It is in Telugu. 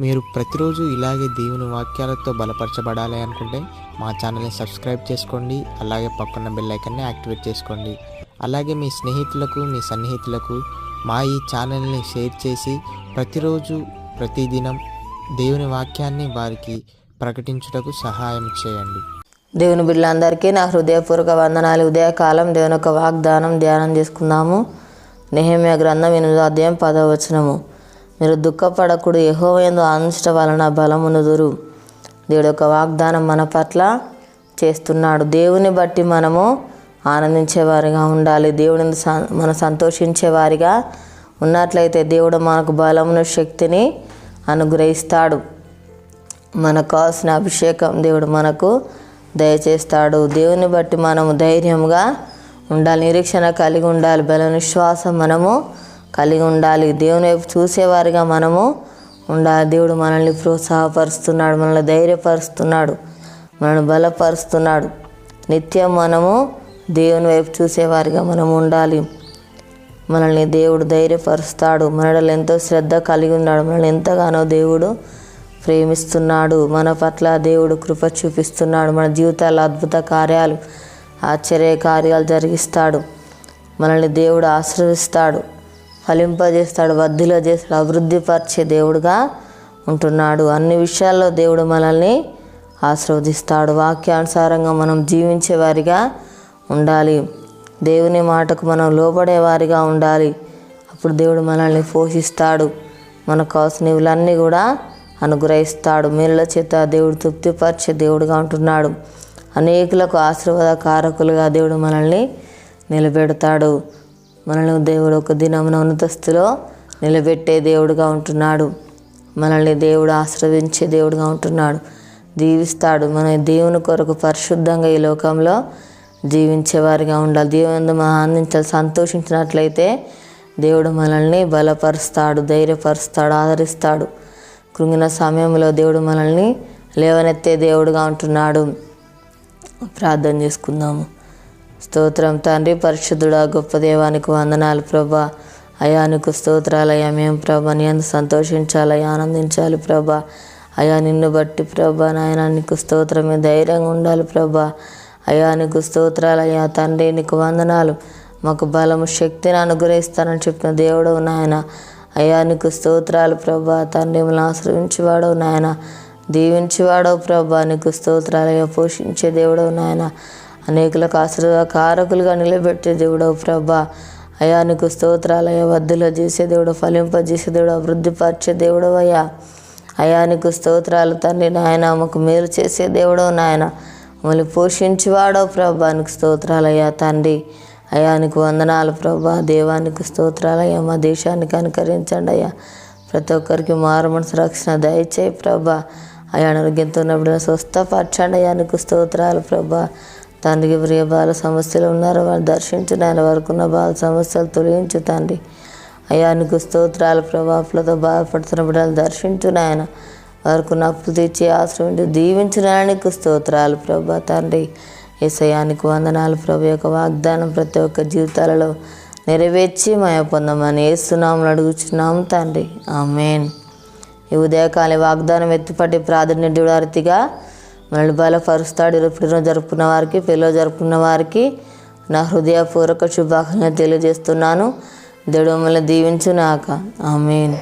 మీరు ప్రతిరోజు ఇలాగే దేవుని వాక్యాలతో బలపరచబడాలి అనుకుంటే మా ఛానల్ని సబ్స్క్రైబ్ చేసుకోండి. అలాగే పక్కన బెల్ ఐకాన్ని యాక్టివేట్ చేసుకోండి. అలాగే మీ స్నేహితులకు, మీ సన్నిహితులకు మా ఈ ఛానల్ని షేర్ చేసి ప్రతిరోజు ప్రతిదినం దేవుని వాక్యాన్ని వారికి ప్రకటించుటకు సహాయం చేయండి. దేవుని బిడ్డలందరికీ నా హృదయపూర్వక వందనాలు. ఉదయకాలం దేవుని యొక్క వాగ్దానం ధ్యానం చేసుకుందాము. నెహెమ్యా గ్రంథం 8వ అధ్యాయం 10వ వచనము. మీరు దుఃఖపడకుడు, యెహోవా యందు ఆనందించడం వలన బలమునొందురు. దేవుడి యొక్క వాగ్దానం మన పట్ల చేస్తున్నాడు. దేవుని బట్టి మనము ఆనందించేవారిగా ఉండాలి. దేవుని మనం సంతోషించేవారిగా ఉన్నట్లయితే దేవుడు మనకు బలమును, శక్తిని అనుగ్రహిస్తాడు. మనకు కావాల్సిన అభిషేకం దేవుడు మనకు దయచేస్తాడు. దేవుని బట్టి మనము ధైర్యంగా ఉండాలి, నిరీక్షణ కలిగి ఉండాలి, బల విశ్వాసం మనము కలిగి ఉండాలి. దేవుని వైపు చూసేవారిగా మనము ఉండాలి. దేవుడు మనల్ని ప్రోత్సాహపరుస్తున్నాడు, మనల్ని ధైర్యపరుస్తున్నాడు, మనల్ని బలపరుస్తున్నాడు. నిత్యం మనము దేవుని వైపు చూసేవారిగా మనము ఉండాలి. మనల్ని దేవుడు ధైర్యపరుస్తాడు. మనలో ఎంతో శ్రద్ధ కలిగి ఉన్నాడు. మనల్ని ఎంతగానో దేవుడు ప్రేమిస్తున్నాడు. మన పట్ల దేవుడు కృప చూపిస్తున్నాడు. మన జీవితాల్లో అద్భుత కార్యాలు, ఆశ్చర్య కార్యాలు జరిగిస్తాడు. మనల్ని దేవుడు ఆశీర్వదిస్తాడు, ఫలింపజేస్తాడు, వర్ధిలో చేస్తాడు, అభివృద్ధిపరిచే దేవుడుగా ఉంటున్నాడు. అన్ని విషయాల్లో దేవుడు మనల్ని ఆశీర్వదిస్తాడు. వాక్యానుసారంగా మనం జీవించేవారిగా ఉండాలి. దేవుని మాటకు మనం లోబడేవారిగా ఉండాలి. అప్పుడు దేవుడు మనల్ని పోషిస్తాడు. మనకు కావాల్సినవిలన్నీ కూడా అనుగ్రహిస్తాడు. మేలుల చేత దేవుడు తృప్తిపరిచే దేవుడుగా ఉంటున్నాడు. అనేకులకు ఆశీర్వాద కారకులుగా దేవుడు మనల్ని నిలబెడతాడు. మనల్ని దేవుడు ఒక దినమున ఉన్నతస్థితిలో నిలబెట్టే దేవుడుగా ఉంటున్నాడు. మనల్ని దేవుడు ఆశీర్వదించే దేవుడుగా ఉంటున్నాడు, దీవిస్తాడు. మన దేవుని కొరకు పరిశుద్ధంగా ఈ లోకంలో జీవించేవారిగా ఉండాలి. దేవుని మనం ఆనందించాలి. సంతోషించినట్లయితే దేవుడు మనల్ని బలపరుస్తాడు, ధైర్యపరుస్తాడు, ఆదరిస్తాడు. కృంగిన సమయంలో దేవుడు మనల్ని లేవనెత్తే దేవుడుగా ఉంటున్నాడు. ప్రార్థన చేసుకుందాము. స్తోత్రం తండ్రి, పరిశుద్ధుడా, గొప్ప దేవానికి వందనాలు ప్రభా. అయా నీకు స్తోత్రాలయ్యా. మేము ప్రభా నీ అందు సంతోషించాలి, ఆనందించాలి ప్రభా. అయా నిన్ను బట్టి ప్రభా నాయన నీకు స్తోత్రమే, ధైర్యంగా ఉండాలి ప్రభా. అయా నీకు స్తోత్రాలయ్యా తండ్రి, నీకు వందనాలు. మాకు బలము, శక్తిని అనుగ్రహిస్తానని చెప్పిన దేవుడు నాయన. అయా నీకు స్తోత్రాలు ప్రభా తండ్రి. మిమ్మల్ని ఆశ్రయించేవాడవు నాయన, దీవించేవాడవు ప్రభా. నీకు స్తోత్రాలయ్యా. పోషించే దేవుడవు నాయన, అనేకులకు ఆశీర్వాద కారకులుగా నిలబెట్టే దేవుడవు ప్రభా. అయా నీకు స్తోత్రాలయ్యా. వర్ధిలో చేసే దేవుడు, ఫలింపజేసే దేవుడు, అభివృద్ధిపరిచే దేవుడవు అయ్యా. అయా నీకు స్తోత్రాలు తండ్రి నాయన. మాకు మేలు చేసే దేవుడవు నాయన, మమ్మల్ని పోషించేవాడవు ప్రభా. నీకు స్తోత్రాలయ్యా తండ్రి. అయా నీకు వందనాలు ప్రభా. దేవానికి స్తోత్రాలయ్యా. మా దేశానికి అనుకరించండి అయ్యా. ప్రతి ఒక్కరికి మారు మనసు రక్షణ దయచేయి ప్రభా. అయా ఆరోగ్యంతో ఉన్నప్పుడు స్వస్థపరచండి అయ్యా. నీకు స్తోత్రాలు ప్రభా. తండ్రికి ప్రియ బాల సమస్యలు ఉన్నారు, వారు దర్శించు నాయన. వారికున్న బాల సమస్యలు తొలగించు తండ్రి. అయా నీకు స్తోత్రాలు ప్రభా. అప్పులతో బాధపడుతున్న బిడ్డలు దర్శించు నాయన. వారికున్న అప్పులు తీర్చి ఆశ్రయించి దీవించిన నీకు స్తోత్రాలు ప్రభా తండ్రి. యేసయ్యానికి వందనాలు ప్రభు. యొక్క వాగ్దానం ప్రతి ఒక్క జీవితాలలో నెరవేర్చి మాయ పొందమని యేసునామములో అడుగుచున్నాము తండ్రి, ఆమేన్. ఈ ఉదయకాల వాగ్దానం ఎత్తిపట్టి ప్రాధాన్యత అర్థిగా మనల్ని బలపరుస్తాడు. పుట్టినరోజు జరుపుకున్న వారికి, పెళ్ళిలో జరుపుకున్న వారికి నా హృదయపూర్వక శుభాకాంక్షలు తెలియజేస్తున్నాను. దేవుడు మిమ్మల్ని దీవించునాక, ఆమేన్.